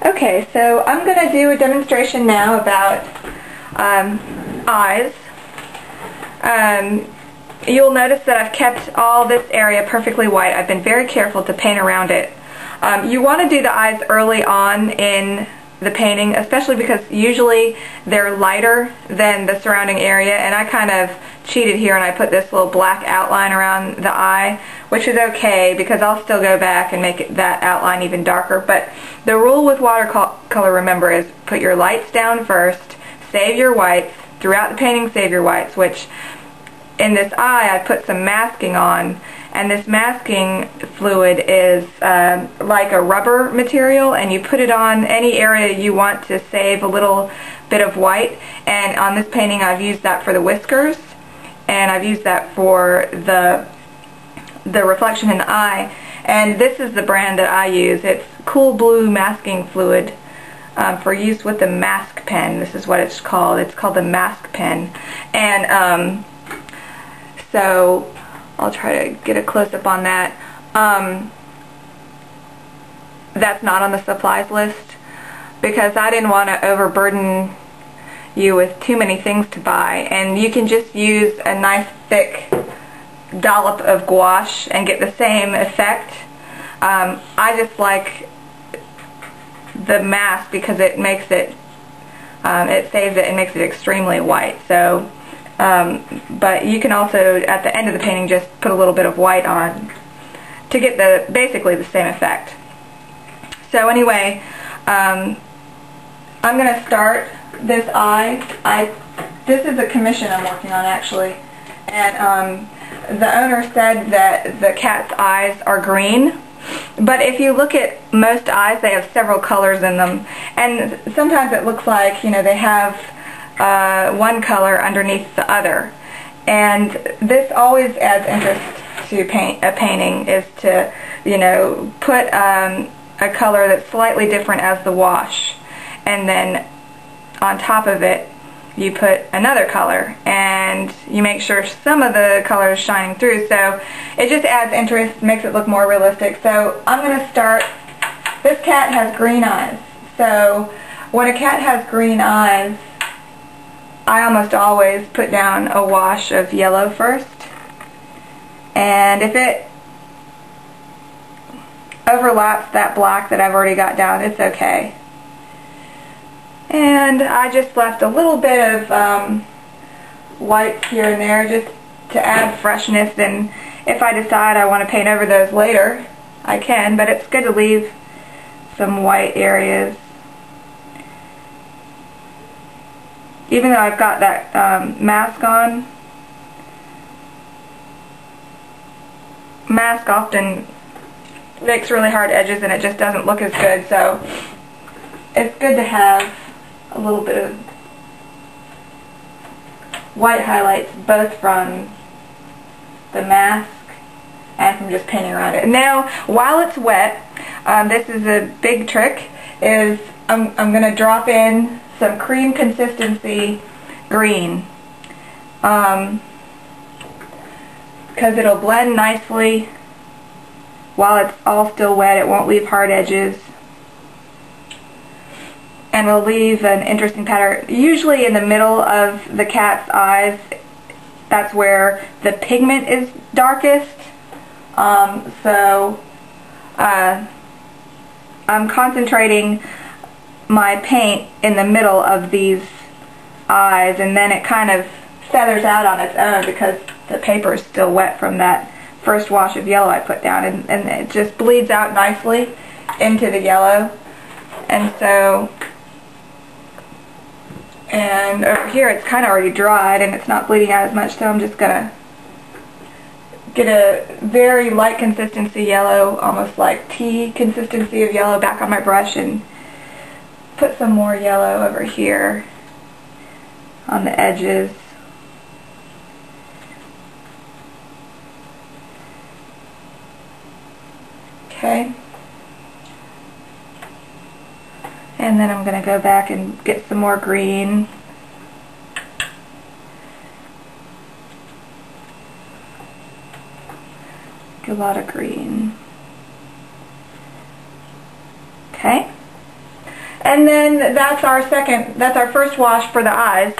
Okay, so I'm going to do a demonstration now about eyes. You'll notice that I've kept all this area perfectly white. I've been very careful to paint around it. You want to do the eyes early on in the painting, especially because usually they're lighter than the surrounding area, and I kind of cheated here and I put this little black outline around the eye, which is okay because I'll still go back and make that outline even darker. But the rule with watercolor, remember, is put your lights down first, save your whites, throughout the painting save your whites, which in this eye I put some masking on, and this masking fluid is like a rubber material, and you put it on any area you want to save a little bit of white. And on this painting I've used that for the whiskers, and I've used that for the reflection in the eye, and this is the brand that I use. It's Cool Blue Masking Fluid for use with the mask pen. This is what it's called. It's called the mask pen. And so I'll try to get a close-up on that. That's not on the supplies list because I didn't want to overburden you with too many things to buy, and you can just use a nice thick dollop of gouache and get the same effect. I just like the mask because it makes it, it saves it and makes it extremely white. So but you can also, at the end of the painting, just put a little bit of white on to get basically the same effect. So anyway, I'm going to start this eye. This is a commission I'm working on, actually, and the owner said that the cat's eyes are green, but if you look at most eyes, they have several colors in them, and sometimes it looks like, you know, they have one color underneath the other. And this always adds interest to a painting, is to, you know, put a color that's slightly different as the wash, and then on top of it you put another color, and you make sure some of the color is shining through, so it just adds interest, makes it look more realistic. So I'm going to start. This cat has green eyes, so when a cat has green eyes, I almost always put down a wash of yellow first, and if it overlaps that black that I've already got down, it's okay. And I just left a little bit of whites here and there just to add freshness, and if I decide I want to paint over those later, I can, but it's good to leave some white areas. Even though I've got that mask on, mask often makes really hard edges and it just doesn't look as good, so it's good to have a little bit of white highlights both from the mask and from just painting around it. Now, while it's wet, this is a big trick, is I'm going to drop in some cream consistency green, because it'll blend nicely while it's all still wet. It won't leave hard edges, and will leave an interesting pattern. Usually in the middle of the cat's eyes, that's where the pigment is darkest. So I'm concentrating my paint in the middle of these eyes, and then it kind of feathers out on its own because the paper is still wet from that first wash of yellow I put down, and it just bleeds out nicely into the yellow. And so, and over here it's kind of already dried and it's not bleeding out as much, so I'm just gonna get a very light consistency yellow, almost like tea consistency of yellow, back on my brush, and put some more yellow over here on the edges. Okay. And then I'm going to go back and get some more green. Get a lot of green. Okay. And then that's our first wash for the eyes.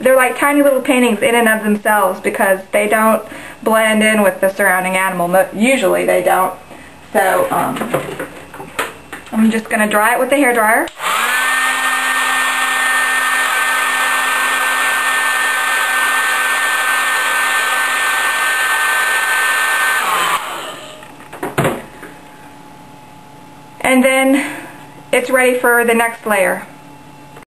They're like tiny little paintings in and of themselves because they don't blend in with the surrounding animal. Usually they don't. So I'm just going to dry it with the hairdryer. And then it's ready for the next layer.